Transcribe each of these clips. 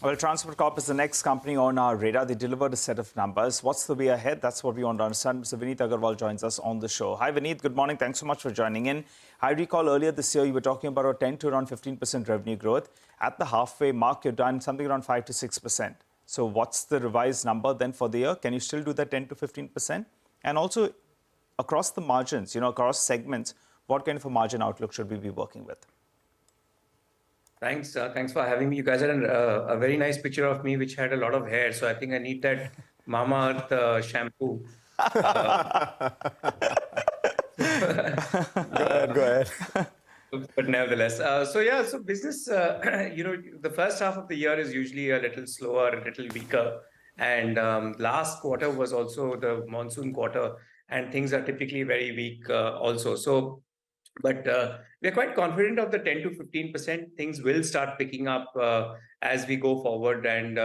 Well, Transport Corp is the next company on our radar. They delivered a set of numbers. What's the way ahead? That's what we want to understand. Mr. Vineet Agarwal joins us on the show. Hi, Vineet. Good morning. Thanks so much for joining in. I recall earlier this year, you were talking about a 10 to around 15% revenue growth. At the halfway mark, you're done something around 5 to 6%. So what's the revised number then for the year? Can you still do that 10 to 15%? And also, across the margins, across segments, what kind of a margin outlook should we be working with? Thanks for having me. You guys had a very nice picture of me, which had a lot of hair. So I think I need that Mama Earth shampoo. Go ahead. But nevertheless, so business, the first half of the year is usually a little slower, a little weaker. And last quarter was also the monsoon quarter, and things are typically very weak also. But we're quite confident of the 10 to 15%. Things will start picking up as we go forward. And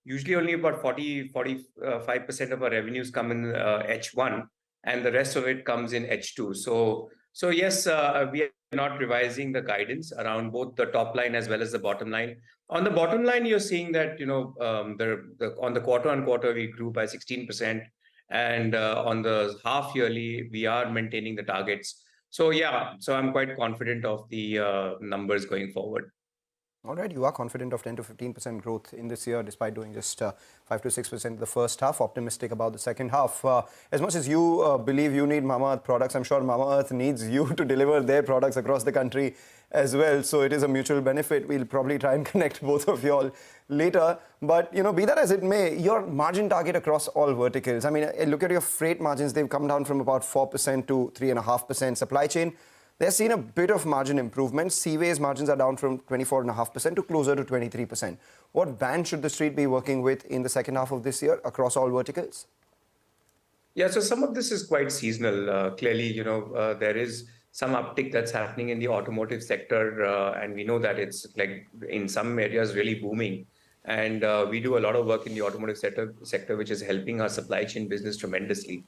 usually only about 45% of our revenues come in H1, and the rest of it comes in H2. So yes, we are not revising the guidance around both the top line as well as the bottom line. On the bottom line, you're seeing that, on the quarter on quarter, we grew by 16%. And on the half yearly, we are maintaining the targets. So yeah, so I'm quite confident of the numbers going forward. All right, you are confident of 10 to 15% growth in this year, despite doing just 5 to 6% the first half. Optimistic about the second half. As much as you believe you need Mama Earth products, I'm sure Mama Earth needs you to deliver their products across the country as well. So it is a mutual benefit. We'll probably try and connect both of you all later. But, be that as it may, your margin target across all verticals. I mean, look at your freight margins. They've come down from about 4% to 3.5%. Supply chain, they've seen a bit of margin improvement. Seaways margins are down from 24.5% to closer to 23%. What band should the street be working with in the second half of this year across all verticals? Yeah, so some of this is quite seasonal. Clearly, there is some uptick that's happening in the automotive sector, and we know that it's like in some areas really booming. And we do a lot of work in the automotive sector, which is helping our supply chain business tremendously.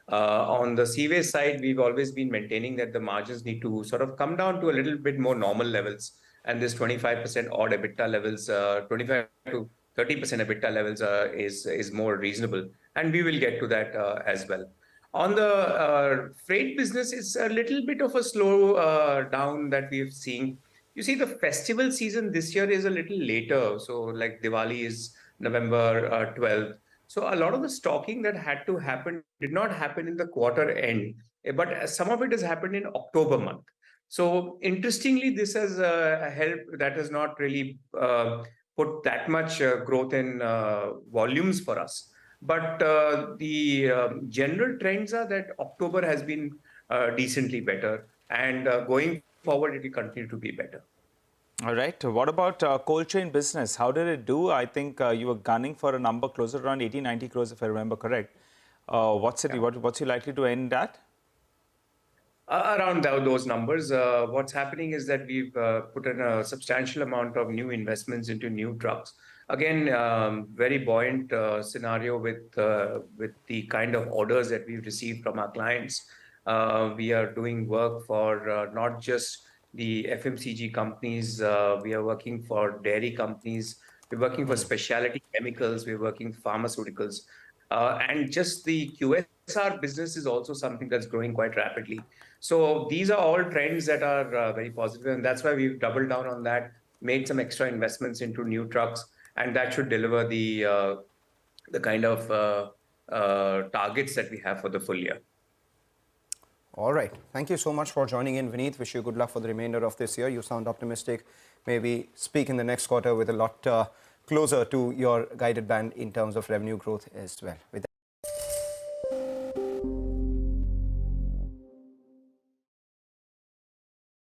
On the Seaway side, we've always been maintaining that the margins need to sort of come down to a little bit more normal levels. And this 25% odd EBITDA levels, 25 to 30% EBITDA levels is more reasonable. And we will get to that as well. On the freight business, it's a little bit of a slow down that we've seen. You see, the festival season this year is a little later. So like Diwali is November 12th. So a lot of the stocking that had to happen did not happen in the quarter end, but some of it has happened in October month. So interestingly, this has helped. That has not really put that much growth in volumes for us. But the general trends are that October has been decently better, and going forward, it will continue to be better. All right. What about cold chain business? How did it do? I think you were gunning for a number closer around 80, 90 crores, if I remember correct. What's you likely to end at? Around those numbers. What's happening is that we've put in a substantial amount of new investments into new trucks. Again, very buoyant scenario with the kind of orders that we've received from our clients. We are doing work for not just the FMCG companies. We are working for dairy companies. We're working for specialty chemicals. We're working for pharmaceuticals. And just the QSR business is also something that's growing quite rapidly. So these are all trends that are very positive. And that's why we've doubled down on that, made some extra investments into new trucks. And that should deliver the kind of targets that we have for the full year. All right. Thank you so much for joining in, Vineet. Wish you good luck for the remainder of this year. You sound optimistic. Maybe speak in the next quarter with a lot closer to your guided band in terms of revenue growth as well. With